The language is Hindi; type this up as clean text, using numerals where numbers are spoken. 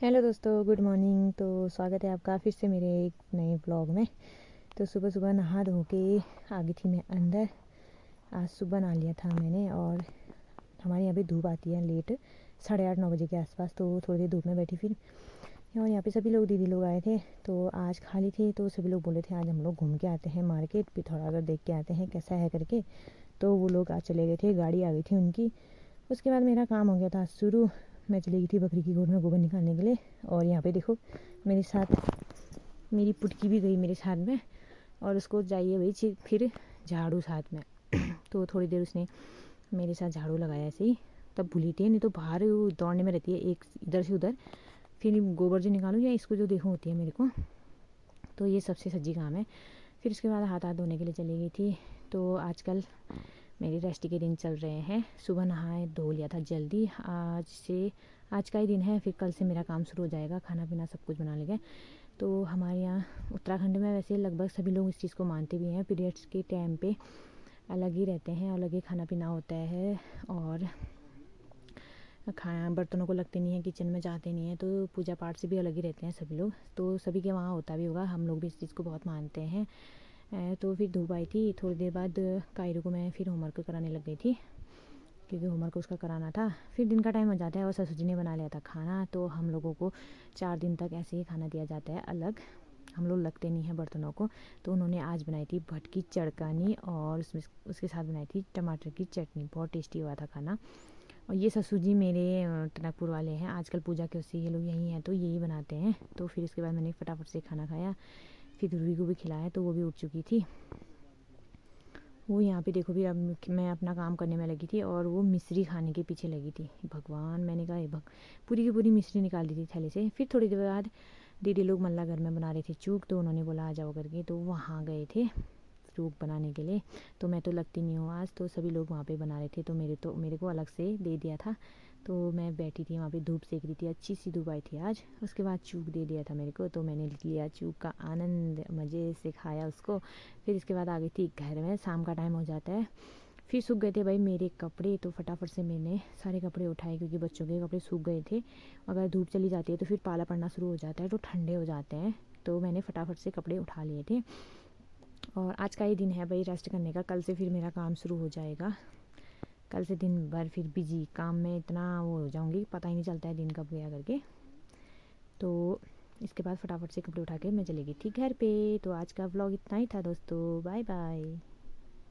हेलो दोस्तों, गुड मॉर्निंग। तो स्वागत है आपका फिर से मेरे एक नए ब्लॉग में। तो सुबह सुबह नहा धो के आ गई थी मैं अंदर। आज सुबह नहा लिया था मैंने। और हमारे यहाँ पे धूप आती है लेट, 8:30-9 बजे के आसपास। तो थोड़ी देर धूप में बैठी फिर। और यहाँ पे सभी लोग, दीदी लोग आए थे तो आज खाली थे। तो सभी लोग बोले थे आज हम लोग घूम के आते हैं मार्केट भी, थोड़ा अगर देख के आते हैं कैसा है करके। तो वो लोग आज चले गए थे, गाड़ी आ गई थी उनकी। उसके बाद मेरा काम हो गया था शुरू। मैं चली गई थी बकरी की गोद में गोबर निकालने के लिए। और यहाँ पे देखो मेरे साथ मेरी पुटकी भी गई मेरे साथ में। और उसको चाहिए वही फिर झाड़ू साथ में। तो थोड़ी देर उसने मेरे साथ झाड़ू लगाया ऐसे ही। तब भूली थी, नहीं तो बाहर वो दौड़ने में रहती है, एक इधर से उधर। फिर गोबर जो निकालूँ या इसको जो देखूँ होती है मेरे को। तो ये सबसे सज्जी काम है। फिर उसके बाद हाथ धोने के लिए चली गई थी। तो आजकल मेरे रेस्ट के दिन चल रहे हैं। सुबह नहाए धो लिया था जल्दी। आज का ही दिन है, फिर कल से मेरा काम शुरू हो जाएगा। खाना पीना सब कुछ बना लेंगे। तो हमारे यहाँ उत्तराखंड में वैसे लगभग सभी लोग इस चीज़ को मानते भी हैं। पीरियड्स के टाइम पे अलग ही रहते हैं, अलग ही खाना पीना होता है। और खाना बर्तनों को लगते नहीं है, किचन में जाते नहीं हैं। तो पूजा पाठ से भी अलग ही रहते हैं सभी लोग। तो सभी के वहाँ होता भी होगा, हम लोग भी इस चीज़ को बहुत मानते हैं। तो फिर धूप आई थी। थोड़ी देर बाद कायरू को मैं फिर होमवर्क कराने लग गई थी, क्योंकि होमवर्क उसका कराना था। फिर दिन का टाइम हो जाता है और ससुर जी ने बना लिया था खाना। तो हम लोगों को 4 दिन तक ऐसे ही खाना दिया जाता है अलग। हम लोग लगते नहीं हैं बर्तनों को। तो उन्होंने आज बनाई थी भटकी चड़कानी, और उसमें उसके साथ बनाई थी टमाटर की चटनी। बहुत टेस्टी हुआ था खाना। और ये ससुर जी मेरे टनकपुर वाले हैं। आजकल पूजा के उससे ये लोग यहीं हैं तो यही बनाते हैं। तो फिर उसके बाद मैंने फटाफट से खाना खाया। फिर ध्रुवी को भी खिलाया, तो वो भी उठ चुकी थी। वो यहाँ पे देखो, भी अब मैं अपना काम करने में लगी थी और वो मिश्री खाने के पीछे लगी थी। भगवान, मैंने कहा पूरी की पूरी मिश्री निकाल दी थी थैले से। फिर थोड़ी देर बाद दीदी लोग मल्ला घर में बना रहे थे चूक। तो उन्होंने बोला आ जाओ करके, तो वहाँ गए थे चूक बनाने के लिए। तो मैं तो लगती नहीं हूँ आज, तो सभी लोग वहाँ पे बना रहे थे। तो मेरे को अलग से दे दिया था। तो मैं बैठी थी वहाँ पे, धूप सेक रही थी। अच्छी सी धूप आई थी आज। उसके बाद चूक दे दिया था मेरे को, तो मैंने लिया चूक का आनंद, मज़े से खाया उसको। फिर इसके बाद आ गई थी घर में। शाम का टाइम हो जाता है। फिर सूख गए थे भाई मेरे कपड़े। तो फटाफट से मैंने सारे कपड़े उठाए, क्योंकि बच्चों के कपड़े सूख गए थे। अगर धूप चली जाती है तो फिर पाला पड़ना शुरू हो जाता है, तो ठंडे हो जाते हैं। तो मैंने फटाफट से कपड़े उठा लिए थे। और आज का ही दिन है भाई रेस्ट करने का। कल से फिर मेरा काम शुरू हो जाएगा। कल से दिन भर फिर बिजी काम में, इतना वो हो जाऊंगी, पता ही नहीं चलता है दिन कब गया करके। तो इसके बाद फटाफट से कपड़े उठा के मैं चली गई थी घर पे। तो आज का व्लॉग इतना ही था दोस्तों। Bye bye.